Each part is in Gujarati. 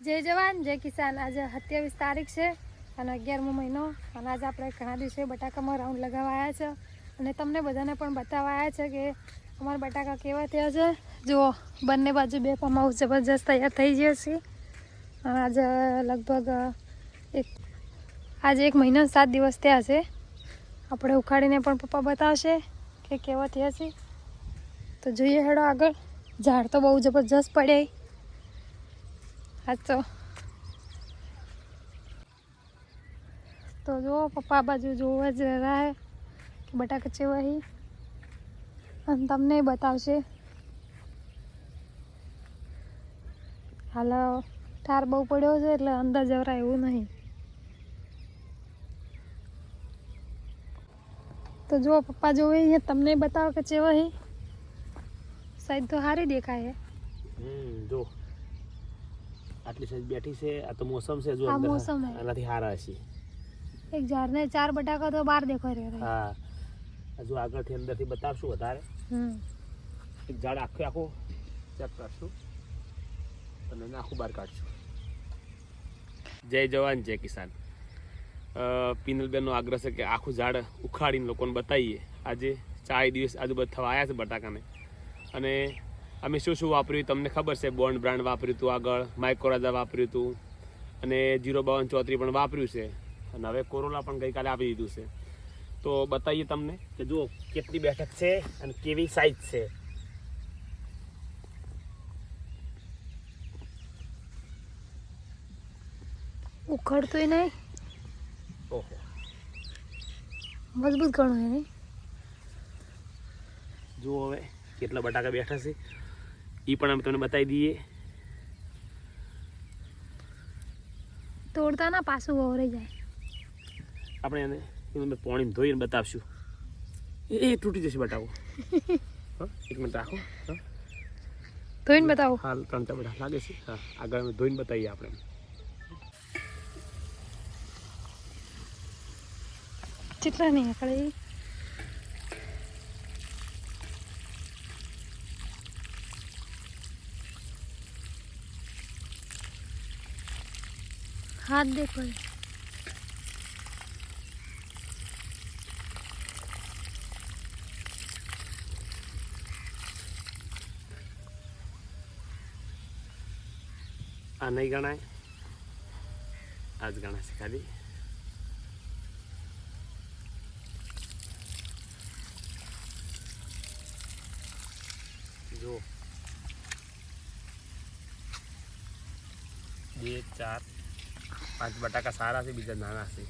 जय जवान जय किसान। आज 27 तारीख है અને 11મો મહિનો અને આજે આપણે ઘણા દિવસે બટાકામાં રાઉન્ડ લગાવવા આવ્યા છે અને તમને બધાને પણ બતાવવા આવ્યા છે કે અમારા બટાકા કેવા થયા છે। જુઓ બંને બાજુ બે પમાઉ જબરજસ્ત તૈયાર થઈ ગયા છે અને આજે લગભગ આજે 1 મહિનો 7 દિવસ થયા છે। આપણે ઉખાડીને પણ પપ્પા બતાવશે કે કેવા થયા છે। તો જોઈએ હેડો આગળ। ઝાડ તો બહુ જબરજસ્ત પડ્યા आज तो जो पप्पा बाजू जो ज रहा है कि बटाका चेवा ही तमने बतावशे। हाल ठार बहु पड़्यो छे એટલે અંદર જવરાય એવું નહીં। तो जो पप्पा जो है तमने बताओ कि चेवा ही शायद तो हारी देखाय है। जो आटली साइज बैठी से आ तो मौसम से जो हाँ, अंदर मौसम है। आनाथी हारा हशी। एक झाड़ ने 4 बटाका तो बाहर देखो रे। हाँ जो आगे थी अंदर थी बतावशु વધારે। एक झाड़ आखो आखो चेक करशु અને આખું બહાર કાઢશું। જય જવાન જય કિસાન। પિનલબેનનો આગ્રહ છે કે આખું ઝાડ ઉખાડીને લોકોને બતાવીએ। આજે 4 દિવસ આજુબાજુ થવા આવ્યા છે બટાકાને અને અમે શું શું વાપર્યું તમને ખબર છે। બોન્ડ બ્રાન્ડ વાપર્યું હતું, આગળ માઇક્રોરાજા વાપર્યું હતું અને 05234 પણ વાપર્યું છે અને હવે કોરોલા પણ ગઈકાલે આપી દીધું છે। તો બતાવીએ તમને કે જુઓ કેટલી બેઠક છે અને કેવી સાઈઝ છે। ઉખડતો નહીં। ઓહો મજબૂત ઘણો હે નહીં। જુઓ હવે કેટલા બટાકા બેઠા છે એ પણ અમે તમને બતાવી દઈએ। તોડતા ના પાછું વવરાઈ જાય। આપણે એને એમાં પાણીમાં ધોઈને બતાવશું। એ તૂટી જશે બટાકો। હા 1 મિનિટ રાખો। હા ધોઈને બતાવો। હાલ 3-4 બટા લાગે છે। હા આગળ અમે ધોઈને બતાવીએ આપણે। કેટલા નહીં આકડે हाथ देखो आ नहीं गणाय आज गणा से खाली जो 2 4 5 बटाका सारा से बीजा नाना से।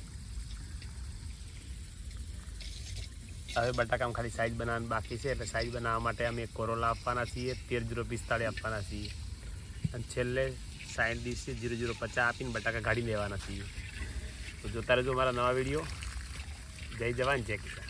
હવે બટાકામાં ખાલી સાઈઝ બનાવવાની બાકી છે એટલે સાઈઝ બનાવવા માટે અમે કોરોલા આપવાના છીએ 13045 આપવાના છીએ અને છેલ્લે 60 0050 આપીને બટાકા કાઢી લેવાના છીએ। તો જોતા રહેજો મારા નવા વિડીયો। જય જવાન જય કિસાન।